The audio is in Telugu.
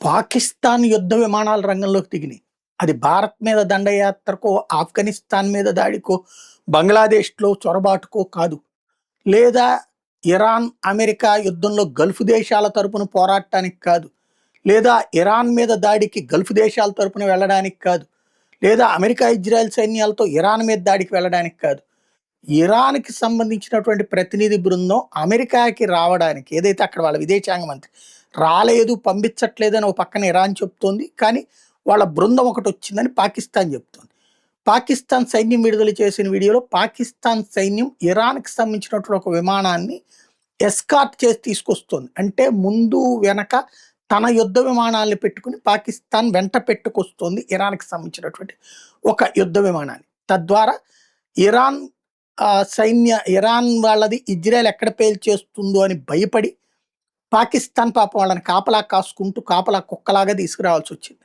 పాకిస్తాన్ యుద్ధ విమానాల రంగంలోకి దిగినాయి. అది భారత్ మీద దండయాత్రకో, ఆఫ్ఘనిస్తాన్ మీద దాడికో, బంగ్లాదేశ్‌లో చొరబాటుకో కాదు. లేదా ఇరాన్, అమెరికా యుద్ధంలో గల్ఫ్ దేశాల తరపున పోరాడటానికి కాదు. లేదా ఇరాన్ మీద దాడికి గల్ఫ్ దేశాల తరపున వెళ్ళడానికి కాదు. లేదా అమెరికా, ఇజ్రాయెల్ సైన్యాలతో ఇరాన్ మీద దాడికి వెళ్ళడానికి కాదు. ఇరాన్‌కి సంబంధించినటువంటి ప్రతినిధి బృందం అమెరికాకి రావడానికి ఏదైతే అక్కడ వాళ్ళ విదేశాంగ మంత్రి రాలేదు, పంపించట్లేదని ఒక పక్కన ఇరాన్ చెప్తోంది. కానీ వాళ్ళ బృందం ఒకటొచ్చిందని పాకిస్తాన్ చెప్తోంది. పాకిస్తాన్ సైన్యం విడుదల చేసిన వీడియోలో పాకిస్తాన్ సైన్యం ఇరాన్‌కి సంబంధించినటువంటి ఒక విమానాన్ని ఎస్కార్ట్ చేసి తీసుకొస్తోంది. అంటే ముందు వెనక తన యుద్ధ విమానాల్ని పెట్టుకుని పాకిస్తాన్ వెంట పెట్టుకొస్తోంది ఇరాన్‌కి సంబంధించినటువంటి ఒక యుద్ధ విమానాన్ని. తద్వారా ఇరాన్ ఇరాన్ వాళ్ళది ఇజ్రాయెల్ ఎక్కడ పేల్చేస్తుందో అని భయపడి పాకిస్తాన్ పాపం వాళ్ళని కాపలా కాసుకుంటూ కాపలా కుక్కలాగా తీసుకురావాల్సొచ్చింది.